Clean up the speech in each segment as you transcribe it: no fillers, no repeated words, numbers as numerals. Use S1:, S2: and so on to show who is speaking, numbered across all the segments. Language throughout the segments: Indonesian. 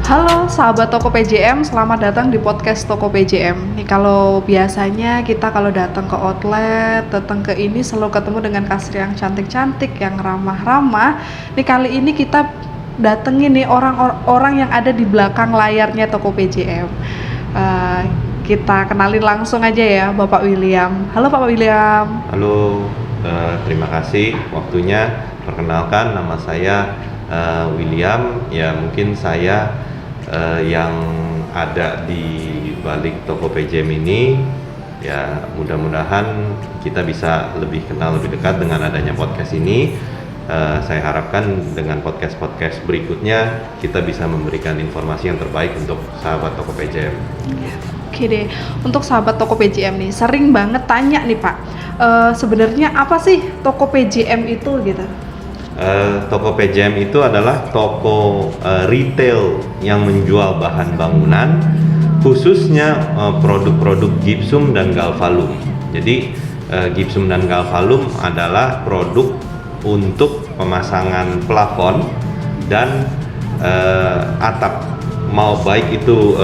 S1: Halo sahabat Toko PJM, selamat datang di podcast Toko PJM. Nih kalau biasanya kita kalau datang ke outlet, datang ke ini selalu ketemu dengan kasir yang cantik-cantik, yang ramah-ramah. Nih kali ini kita datengin nih orang-orang yang ada di belakang layarnya Toko PJM. Kita kenalin langsung aja ya, Bapak William. Halo Bapak William.
S2: Halo, terima kasih waktunya. Perkenalkan, nama saya William. Ya mungkin saya yang ada di balik Toko PJM ini. Ya mudah-mudahan kita bisa lebih kenal lebih dekat dengan adanya podcast ini. Saya harapkan dengan podcast-podcast berikutnya kita bisa memberikan informasi yang terbaik untuk sahabat Toko PJM.
S1: Oke deh, untuk sahabat Toko PJM nih, sering banget tanya nih Pak, sebenarnya apa sih Toko PJM itu gitu?
S2: Toko PJM itu adalah toko retail yang menjual bahan bangunan, khususnya produk-produk gypsum dan galvalum. Jadi gypsum dan galvalum adalah produk untuk pemasangan plafon dan atap, mau baik itu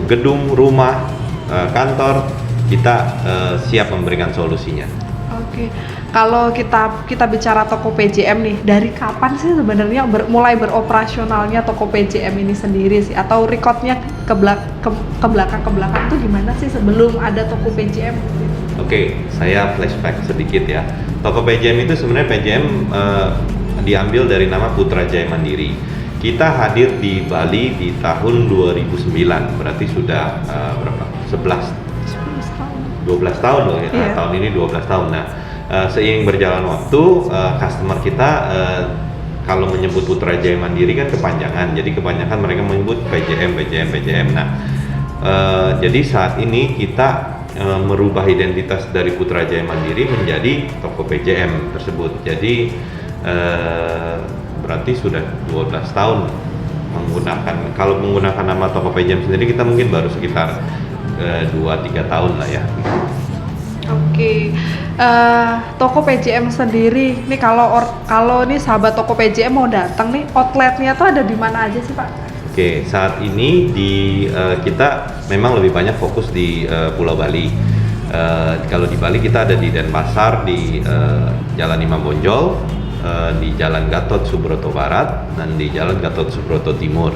S2: gedung, rumah, kantor, kita siap memberikan solusinya.
S1: Oke, kalau kita bicara Toko PJM nih, dari kapan sih sebenarnya mulai beroperasionalnya Toko PJM ini sendiri sih? Atau recordnya ke belakang tuh gimana sih sebelum ada Toko PJM?
S2: Oke, saya flashback sedikit ya. Toko PJM itu sebenarnya PJM diambil dari nama Putra Jaya Mandiri. Kita hadir di Bali di tahun 2009, berarti sudah berapa? 12 tahun loh ya.
S1: Iya.
S2: Tahun ini 12 tahun. Nah, seiring berjalan waktu, customer kita kalau menyebut Putra Jaya Mandiri kan kepanjangan. Jadi kebanyakan mereka menyebut PJM. Nah, jadi saat ini kita merubah identitas dari Putra Jaya Mandiri menjadi Toko PJM tersebut. Jadi berarti sudah 12 tahun kalau menggunakan nama Toko PJM sendiri, kita mungkin baru sekitar 2-3 tahun lah ya.
S1: Oke, Toko PJM sendiri nih kalau nih sahabat Toko PJM mau datang nih, outletnya tuh ada di mana aja sih Pak?
S2: Oke, saat ini kita memang lebih banyak fokus di Pulau Bali. Kalau di Bali kita ada di Denpasar, di Jalan Imam Bonjol, di Jalan Gatot Subroto Barat, dan di Jalan Gatot Subroto Timur.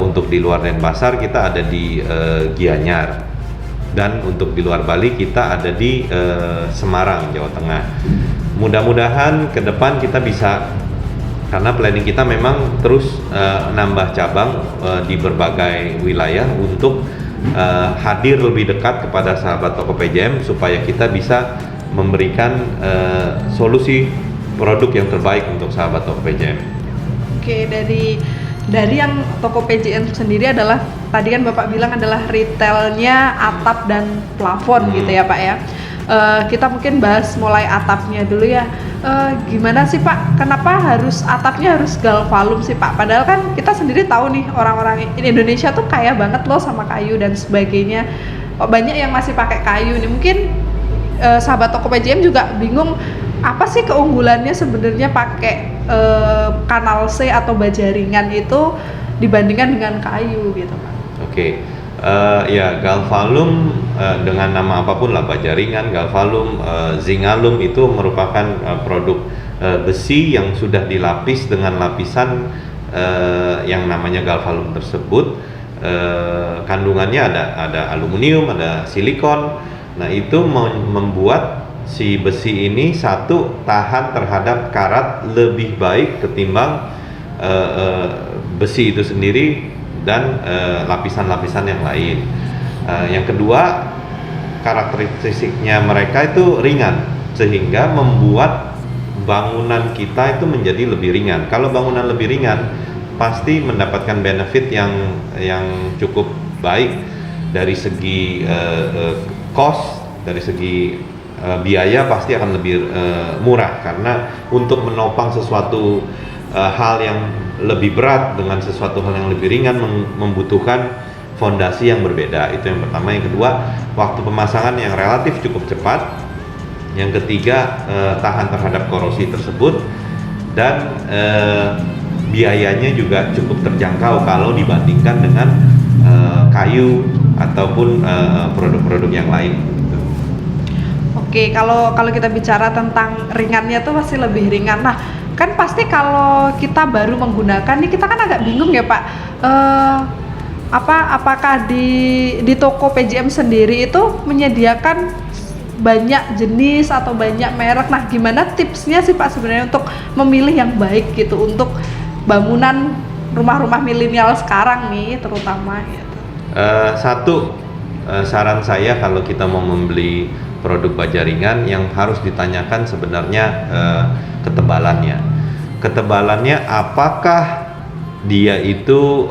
S2: Untuk di luar Denpasar kita ada di Gianyar, dan untuk di luar Bali kita ada di Semarang, Jawa Tengah. Mudah-mudahan ke depan kita bisa, karena planning kita memang terus nambah cabang di berbagai wilayah untuk hadir lebih dekat kepada sahabat Toko PJM supaya kita bisa memberikan solusi produk yang terbaik untuk sahabat Toko PJM.
S1: Oke, dari yang Toko PJM sendiri adalah tadi kan Bapak bilang adalah retailnya atap dan plafon gitu ya Pak ya. Kita mungkin bahas mulai atapnya dulu ya. Gimana sih Pak? Kenapa atapnya harus galvalum sih Pak? Padahal kan kita sendiri tahu nih orang-orang Indonesia tuh kaya banget loh sama kayu dan sebagainya. Banyak yang masih pakai kayu nih. Mungkin sahabat Toko PJM juga bingung apa sih keunggulannya sebenarnya pakai kanal C atau baja ringan itu dibandingkan dengan kayu gitu Pak.
S2: Oke, ya galvalum dengan nama apapun lah, baja ringan, galvalum, zingalum itu merupakan produk besi yang sudah dilapis dengan lapisan yang namanya galvalum tersebut. Kandungannya ada aluminium, ada silikon. Nah itu membuat si besi ini satu tahan terhadap karat lebih baik ketimbang besi itu sendiri dan lapisan-lapisan yang lain. Yang kedua, karakteristiknya mereka itu ringan sehingga membuat bangunan kita itu menjadi lebih ringan. Kalau bangunan lebih ringan pasti mendapatkan benefit yang cukup baik dari segi cost, dari segi biaya pasti akan lebih murah, karena untuk menopang sesuatu hal yang lebih berat dengan sesuatu hal yang lebih ringan membutuhkan fondasi yang berbeda. Itu yang pertama. Yang kedua, waktu pemasangan yang relatif cukup cepat. Yang ketiga, tahan terhadap korosi tersebut. Dan biayanya juga cukup terjangkau kalau dibandingkan dengan kayu ataupun produk-produk yang lain. Gitu.
S1: Oke, kalau kita bicara tentang ringannya tuh masih lebih ringan. Nah, kan pasti kalau kita baru menggunakan nih kita kan agak bingung ya Pak. Apakah di toko PJM sendiri itu menyediakan banyak jenis atau banyak merek? Nah, gimana tipsnya sih Pak sebenarnya untuk memilih yang baik gitu untuk bangunan rumah-rumah milenial sekarang nih terutama gitu.
S2: Saran saya kalau kita mau membeli produk baja ringan yang harus ditanyakan sebenarnya ketebalannya. Ketebalannya apakah dia itu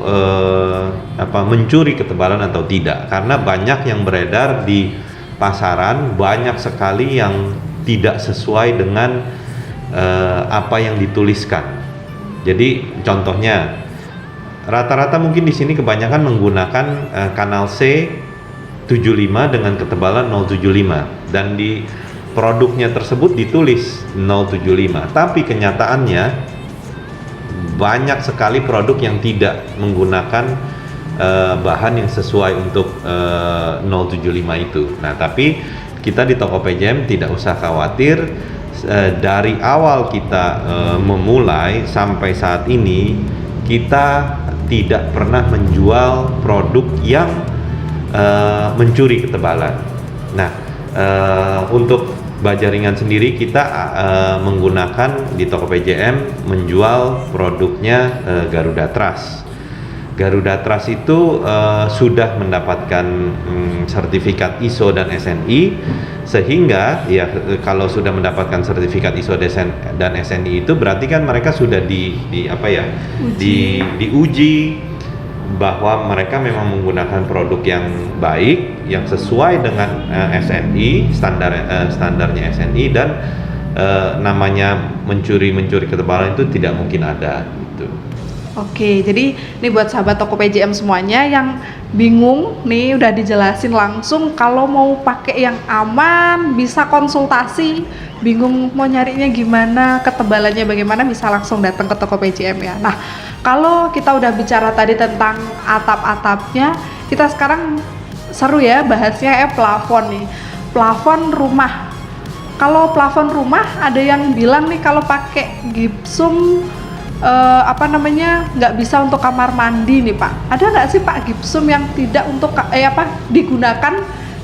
S2: mencuri ketebalan atau tidak? Karena banyak yang beredar di pasaran, banyak sekali yang tidak sesuai dengan apa yang dituliskan. Jadi contohnya rata-rata mungkin di sini kebanyakan menggunakan kanal C 75 dengan ketebalan 075 dan di produknya tersebut ditulis 075, tapi kenyataannya banyak sekali produk yang tidak menggunakan bahan yang sesuai untuk 075 itu. Nah, tapi kita di toko PJM tidak usah khawatir. Dari awal kita memulai sampai saat ini kita tidak pernah menjual produk yang mencuri ketebalan. Nah, untuk baja ringan sendiri kita menggunakan di toko PJM menjual produknya Garuda Trust. Garuda Trust itu sudah mendapatkan sertifikat ISO dan SNI, sehingga ya kalau sudah mendapatkan sertifikat ISO dan SNI itu berarti kan mereka sudah diuji bahwa mereka memang menggunakan produk yang baik, yang sesuai dengan SNI, standarnya SNI, dan namanya mencuri ketebalan itu tidak mungkin ada gitu.
S1: Oke, jadi ini buat sahabat toko PJM semuanya yang bingung nih udah dijelasin langsung. Kalau mau pakai yang aman bisa konsultasi, bingung mau nyarinya gimana, ketebalannya bagaimana, bisa langsung datang ke toko PJM ya. Nah, kalau kita udah bicara tadi tentang atap-atapnya, kita sekarang seru ya bahasnya plafon nih. Plafon rumah. Kalau plafon rumah ada yang bilang nih kalau pakai gipsum nggak bisa untuk kamar mandi nih Pak. Ada nggak sih Pak gipsum yang tidak untuk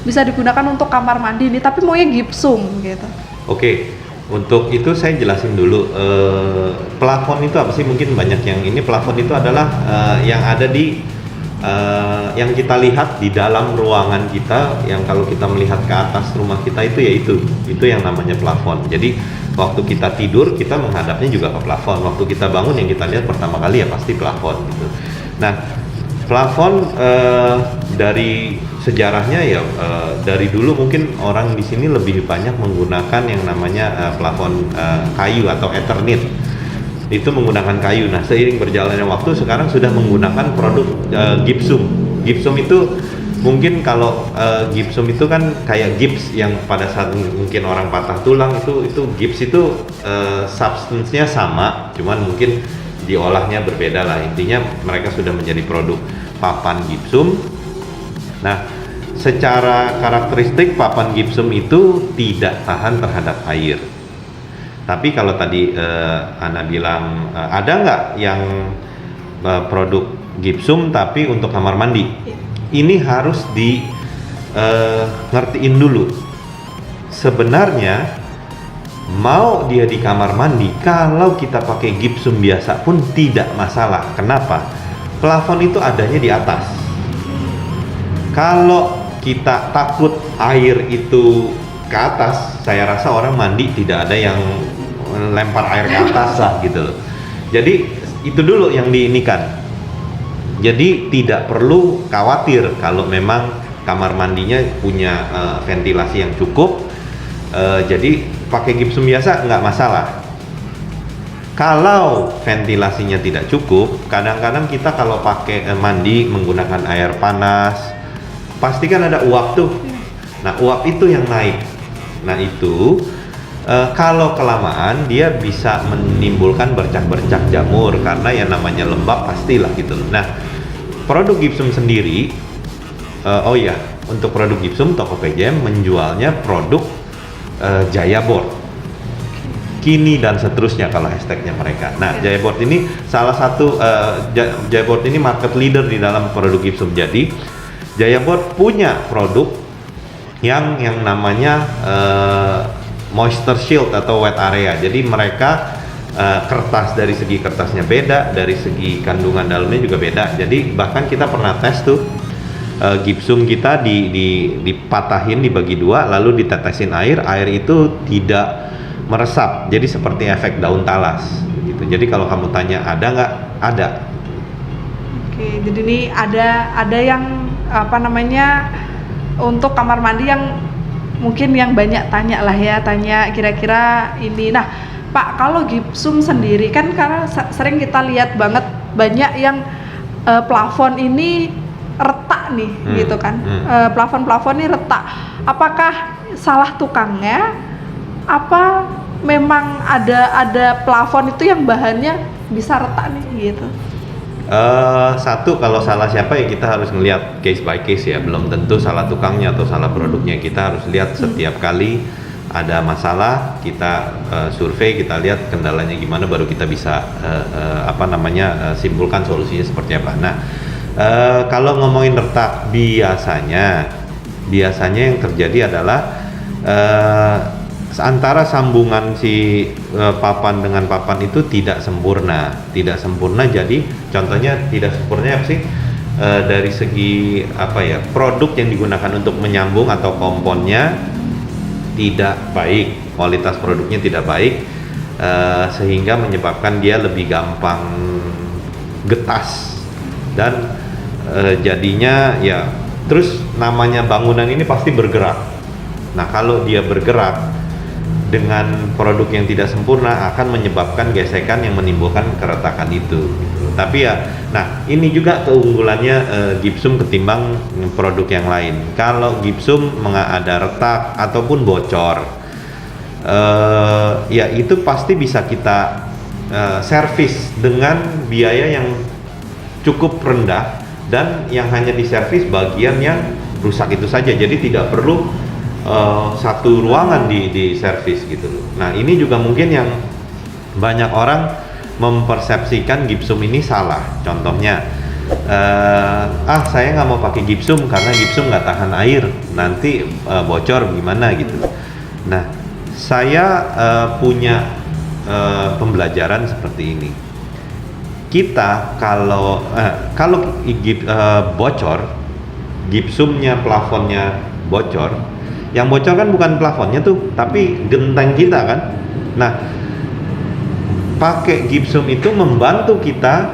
S1: bisa digunakan untuk kamar mandi nih, tapi maunya gipsum gitu?
S2: Oke, untuk itu saya jelasin dulu. Plafon itu apa sih? Mungkin banyak yang ini plafon itu adalah yang ada di yang kita lihat di dalam ruangan kita, yang kalau kita melihat ke atas rumah kita itu yang namanya plafon. Jadi waktu kita tidur kita menghadapnya juga ke plafon, waktu kita bangun yang kita lihat pertama kali ya pasti plafon gitu. Nah, plafon dari sejarahnya ya dari dulu mungkin orang di sini lebih banyak menggunakan yang namanya plafon kayu atau Eternit. Itu menggunakan kayu. Nah, seiring berjalannya waktu sekarang sudah menggunakan produk gipsum. Gipsum itu mungkin kalau gipsum itu kan kayak gips yang pada saat mungkin orang patah tulang itu gips itu substance-nya sama, cuman mungkin diolahnya berbeda lah. Intinya mereka sudah menjadi produk papan gipsum. Nah, secara karakteristik papan gipsum itu tidak tahan terhadap air. Tapi kalau tadi Ana bilang ada nggak yang produk gipsum tapi untuk kamar mandi? Ini harus ngertiin dulu. Sebenarnya mau dia di kamar mandi, kalau kita pakai gipsum biasa pun tidak masalah. Kenapa? Plafon itu adanya di atas. Kalau kita takut air itu ke atas, saya rasa orang mandi tidak ada yang lempar air ke atas lah gitu loh. Jadi itu dulu yang diinikan. Jadi tidak perlu khawatir kalau memang kamar mandinya punya ventilasi yang cukup. Jadi pakai gipsum biasa nggak masalah. Kalau ventilasinya tidak cukup, kadang-kadang kita kalau pakai mandi menggunakan air panas, pasti kan ada uap tuh. Nah, uap itu yang naik. Nah, itu Kalau kelamaan dia bisa menimbulkan bercak-bercak jamur karena yang namanya lembab pastilah gitu. Nah, produk Gypsum sendiri, oh ya, untuk produk Gypsum toko PJM menjualnya produk Jaya Board, Kini dan seterusnya kalau hashtagnya mereka. Nah, Jaya Board ini salah satu Jaya Board ini market leader di dalam produk Gypsum. Jadi Jaya Board punya produk yang namanya moisture shield atau wet area. Jadi mereka kertas, dari segi kertasnya beda, dari segi kandungan dalamnya juga beda. Jadi bahkan kita pernah tes tuh Gypsum kita dipatahin, dibagi dua, lalu ditetesin air itu tidak meresap. Jadi seperti efek daun talas gitu. Jadi kalau kamu tanya ada nggak? Ada.
S1: Oke, jadi ini ada yang apa namanya untuk kamar mandi yang mungkin yang banyak tanya lah ya, tanya kira-kira ini. Nah, Pak, kalau Gypsum sendiri kan karena sering kita lihat banget banyak yang plafon ini retak nih, gitu kan. Plafon-plafon ini retak. Apakah salah tukangnya? Apa memang ada plafon itu yang bahannya bisa retak nih gitu?
S2: Satu, kalau salah siapa ya kita harus ngelihat case by case ya, belum tentu salah tukangnya atau salah produknya. Kita harus lihat setiap kali ada masalah, kita survei, kita lihat kendalanya gimana, baru kita bisa simpulkan solusinya seperti apa. Nah, kalau ngomongin retak, biasanya yang terjadi adalah antara sambungan si papan dengan papan itu tidak sempurna. Jadi contohnya tidak sempurna apa sih? Dari segi produk yang digunakan untuk menyambung atau komponnya tidak baik, kualitas produknya tidak baik, sehingga menyebabkan dia lebih gampang getas dan jadinya ya. Terus namanya bangunan ini pasti bergerak. Nah, kalau dia bergerak dengan produk yang tidak sempurna akan menyebabkan gesekan yang menimbulkan keretakan itu. Tapi ya, nah ini juga keunggulannya Gypsum ketimbang produk yang lain. Kalau Gypsum ada retak ataupun bocor, ya itu pasti bisa kita servis dengan biaya yang cukup rendah dan yang hanya diservis bagian yang rusak itu saja. Jadi tidak perlu satu ruangan di servis gitu loh. Nah, ini juga mungkin yang banyak orang mempersepsikan Gypsum ini salah. Contohnya, saya nggak mau pakai Gypsum karena Gypsum nggak tahan air, nanti bocor gimana gitu. Nah, saya punya pembelajaran seperti ini. Kita kalau bocor, Gypsumnya, plafonnya bocor, yang bocor kan bukan plafonnya tuh, tapi genteng kita kan. Nah, pakai Gypsum itu membantu kita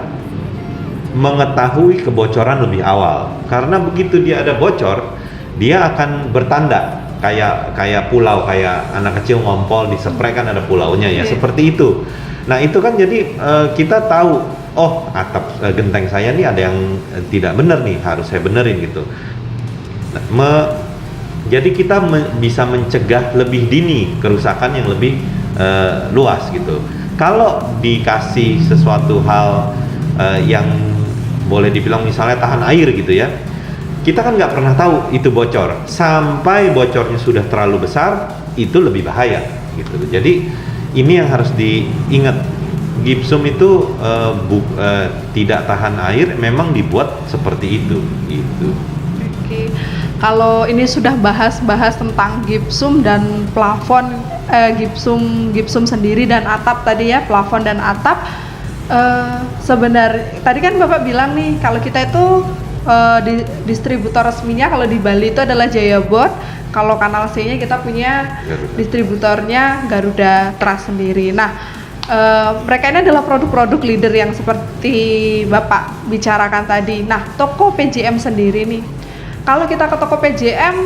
S2: mengetahui kebocoran lebih awal. Karena begitu dia ada bocor, dia akan bertanda kayak pulau, kayak anak kecil ngompol di spray kan ada pulaunya ya, seperti itu. Nah, itu kan jadi kita tahu, oh atap genteng saya nih ada yang tidak benar nih, harus saya benerin gitu. Jadi kita bisa mencegah lebih dini kerusakan yang lebih luas gitu. Kalau dikasih sesuatu hal yang boleh dibilang misalnya tahan air gitu ya, kita kan nggak pernah tahu itu bocor. Sampai bocornya sudah terlalu besar, itu lebih bahaya gitu. Jadi ini yang harus diingat. Gypsum itu tidak tahan air, memang dibuat seperti itu gitu.
S1: Oke. Kalau ini sudah bahas tentang Gypsum dan plafon, Gypsum sendiri dan atap tadi ya, plafon dan atap. Sebenarnya tadi kan Bapak bilang nih kalau kita itu distributor resminya kalau di Bali itu adalah Jaya Board. Kalau Kanal C-nya kita punya distributornya Garuda Trust sendiri. Nah, mereka ini adalah produk-produk leader yang seperti Bapak bicarakan tadi. Nah, toko PJM sendiri nih, kalau kita ke toko PJM,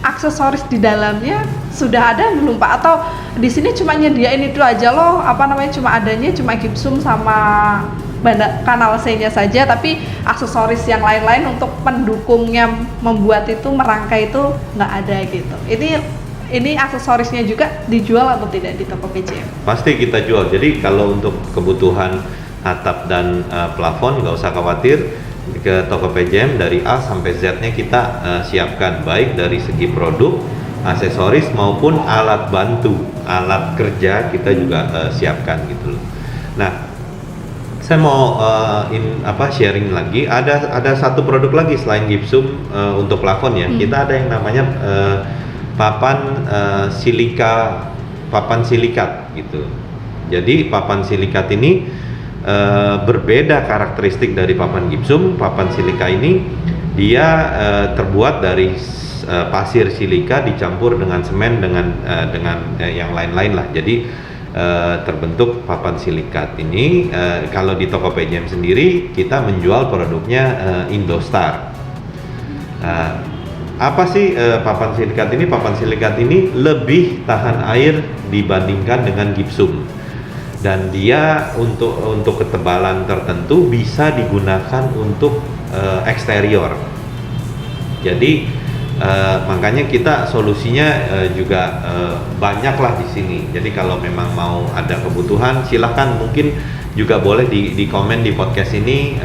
S1: aksesoris di dalamnya sudah ada belum Pak? Atau di sini cuma nyediain itu aja loh, cuma adanya cuma Gypsum sama Kanal C-nya saja, tapi aksesoris yang lain-lain untuk pendukungnya membuat itu, merangkai itu nggak ada gitu. Ini ini aksesorisnya juga dijual atau tidak di toko PJM?
S2: Pasti kita jual. Jadi kalau untuk kebutuhan atap dan plafon nggak usah khawatir, ke toko PJM dari A sampai Z-nya kita siapkan, baik dari segi produk, aksesoris maupun alat bantu, alat kerja kita juga siapkan gitu loh. Nah, saya mau sharing lagi. Ada satu produk lagi selain gypsum untuk plafon ya. Kita ada yang namanya papan silikat gitu. Jadi papan silikat ini berbeda karakteristik dari papan gypsum. Papan silika ini dia terbuat dari pasir silika dicampur dengan semen dengan yang lain-lain lah. Jadi terbentuk papan silikat ini. Kalau di toko PJM sendiri kita menjual produknya Indostar. Apa sih papan silikat ini? Papan silikat ini lebih tahan air dibandingkan dengan gypsum, dan dia untuk ketebalan tertentu bisa digunakan untuk eksterior. Jadi makanya kita solusinya juga banyak lah di sini. Jadi kalau memang mau ada kebutuhan, silahkan mungkin juga boleh di komen di podcast ini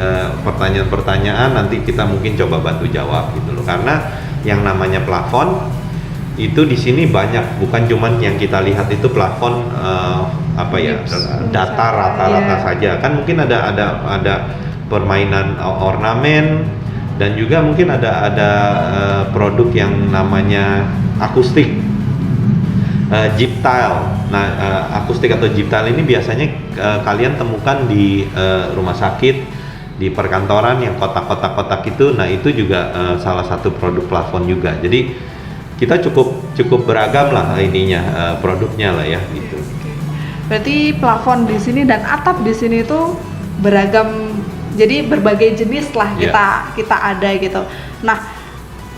S2: pertanyaan-pertanyaan, nanti kita mungkin coba bantu jawab gitu loh. Karena yang namanya plafon itu di sini banyak, bukan cuman yang kita lihat itu plafon datar rata-rata saja. Kan mungkin ada permainan ornamen, dan juga mungkin ada produk yang namanya akustik, gyp tile. Nah, akustik atau gyp tile ini biasanya kalian temukan di rumah sakit, di perkantoran yang kotak-kotak itu. Nah, itu juga salah satu produk plafon juga. Jadi kita cukup beragam lah ininya, produknya lah ya gitu.
S1: Berarti plafon di sini dan atap di sini itu beragam, jadi berbagai jenis lah kita ada gitu. Nah,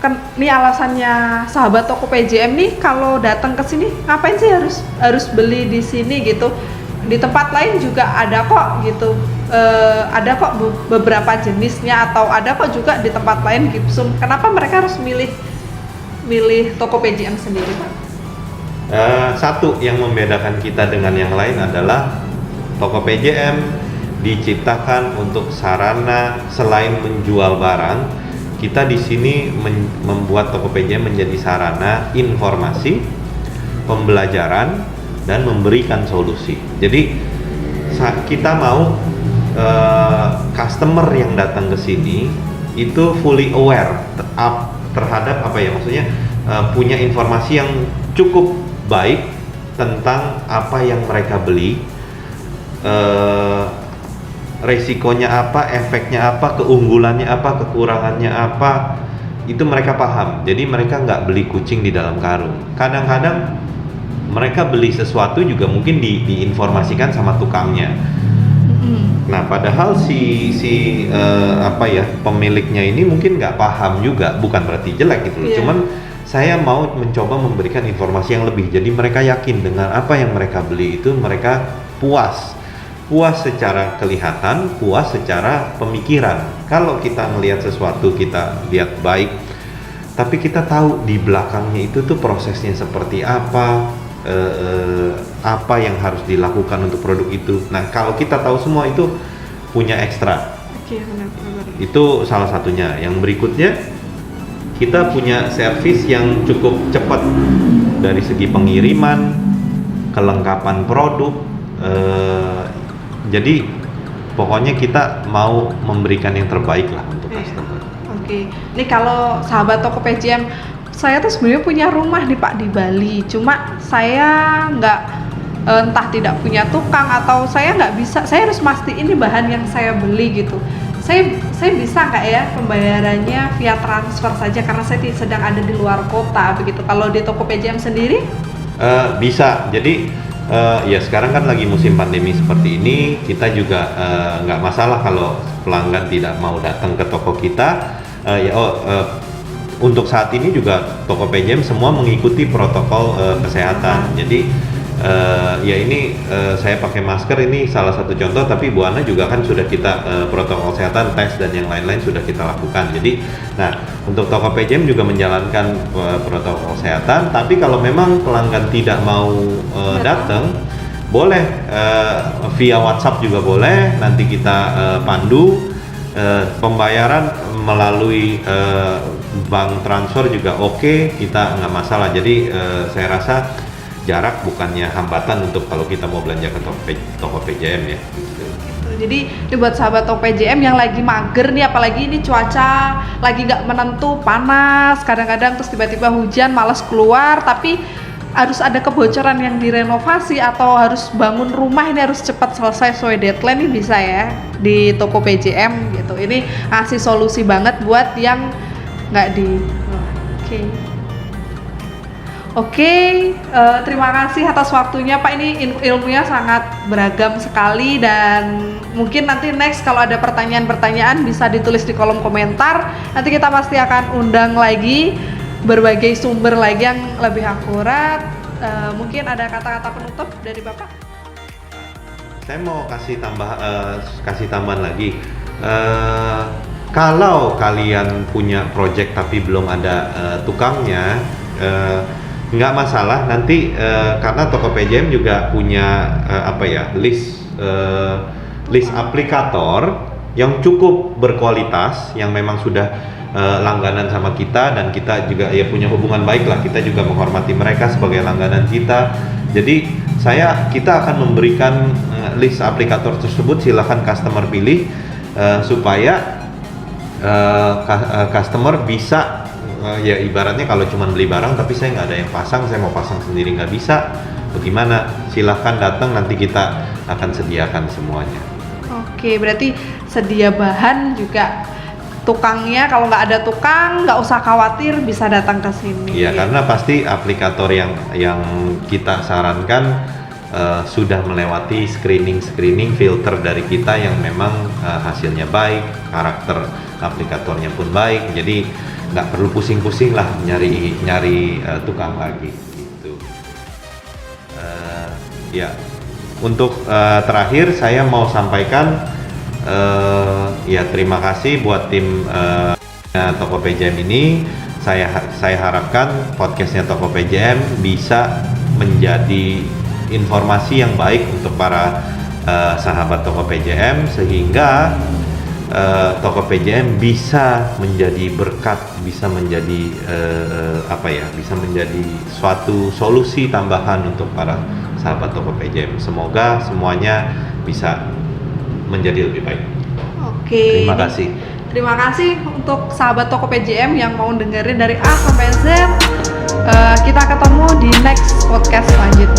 S1: kan ini alasannya sahabat toko PJM nih kalau datang ke sini ngapain sih harus beli di sini gitu? Di tempat lain juga ada kok gitu. Ada kok beberapa jenisnya, atau ada kok juga di tempat lain gypsum. Kenapa mereka harus milih toko PJM sendiri, Pak?
S2: Satu yang membedakan kita dengan yang lain adalah toko PJM diciptakan untuk sarana. Selain menjual barang, kita di sini membuat toko PJM menjadi sarana informasi, pembelajaran, dan memberikan solusi. Jadi kita mau customer yang datang ke sini itu fully aware terhadap maksudnya punya informasi yang cukup baik tentang apa yang mereka beli, resikonya apa, efeknya apa, keunggulannya apa, kekurangannya apa, itu mereka paham. Jadi mereka nggak beli kucing di dalam karung. Kadang-kadang mereka beli sesuatu juga mungkin diinformasikan sama tukangnya. Nah, padahal pemiliknya ini mungkin nggak paham juga, bukan berarti jelek gitu loh. Cuman saya mau mencoba memberikan informasi yang lebih. Jadi mereka yakin dengan apa yang mereka beli itu mereka puas secara kelihatan, puas secara pemikiran. Kalau kita melihat sesuatu kita lihat baik, tapi kita tahu di belakangnya itu tuh prosesnya seperti apa. Apa yang harus dilakukan untuk produk itu. Nah, kalau kita tahu semua itu punya ekstra.
S1: Benar.
S2: Itu salah satunya. Yang berikutnya, kita punya servis yang cukup cepat dari segi pengiriman, kelengkapan produk. Jadi pokoknya kita mau memberikan yang terbaik lah untuk customer.
S1: Oke. Ini kalau sahabat toko PJM, saya tuh sebenarnya punya rumah nih Pak di Bali, cuma saya nggak entah tidak punya tukang atau saya nggak bisa, saya harus mastiin ini bahan yang saya beli gitu. Saya bisa nggak ya pembayarannya via transfer saja karena saya sedang ada di luar kota begitu. Kalau di toko PJM sendiri?
S2: Bisa. Jadi ya sekarang kan lagi musim pandemi seperti ini, kita juga nggak masalah kalau pelanggan tidak mau datang ke toko kita. Untuk saat ini juga toko PJM semua mengikuti protokol kesehatan. Jadi Ya ini saya pakai masker, ini salah satu contoh, tapi Bu Ana juga kan sudah kita protokol kesehatan, tes dan yang lain-lain sudah kita lakukan. Jadi, nah untuk toko PJM juga menjalankan protokol kesehatan, tapi kalau memang pelanggan tidak mau datang, boleh via WhatsApp juga boleh, nanti kita pandu pembayaran melalui bank transfer juga oke, kita nggak masalah. Jadi saya rasa jarak bukannya hambatan untuk kalau kita mau belanja ke toko PJM ya. Gitu.
S1: Jadi ini buat sahabat toko PJM yang lagi mager nih, apalagi ini cuaca lagi nggak menentu, panas, kadang-kadang terus tiba-tiba hujan, malas keluar, tapi harus ada kebocoran yang direnovasi atau harus bangun rumah, ini harus cepat selesai sesuai deadline, ini bisa ya di toko PJM gitu. Ini ngasih solusi banget buat yang nggak di. Oke, terima kasih atas waktunya Pak. Ini ilmunya sangat beragam sekali, dan mungkin nanti next kalau ada pertanyaan-pertanyaan bisa ditulis di kolom komentar. Nanti kita pasti akan undang lagi berbagai sumber lagi yang lebih akurat. Mungkin ada kata-kata penutup dari Bapak?
S2: Saya mau kasih tambahan lagi. Kalau kalian punya project tapi belum ada tukangnya, nggak masalah, nanti karena toko PJM juga punya list aplikator yang cukup berkualitas, yang memang sudah langganan sama kita, dan kita juga ya punya hubungan baik lah, kita juga menghormati mereka sebagai langganan kita. Jadi kita akan memberikan list aplikator tersebut, silahkan customer pilih supaya customer bisa ya ibaratnya kalau cuma beli barang tapi saya nggak ada yang pasang, saya mau pasang sendiri nggak bisa, bagaimana? Silahkan datang, nanti kita akan sediakan semuanya.
S1: Oke, berarti sedia bahan juga, tukangnya kalau nggak ada tukang nggak usah khawatir, bisa datang ke sini.
S2: Iya, karena pasti aplikator yang kita sarankan sudah melewati screening filter dari kita yang memang hasilnya baik, karakter aplikatornya pun baik, jadi nggak perlu pusing-pusing lah nyari tukang lagi gitu. Ya, untuk terakhir saya mau sampaikan ya terima kasih buat tim Toko PJM ini. Saya harapkan podcastnya Toko PJM bisa menjadi informasi yang baik untuk para sahabat Toko PJM, sehingga Toko PJM bisa menjadi berkat, bisa menjadi bisa menjadi suatu solusi tambahan untuk para sahabat Toko PJM. Semoga semuanya bisa menjadi lebih baik.
S1: Oke.
S2: Terima kasih.
S1: Terima kasih untuk sahabat Toko PJM yang mau dengerin dari A sampai Z. Kita ketemu di next podcast selanjutnya.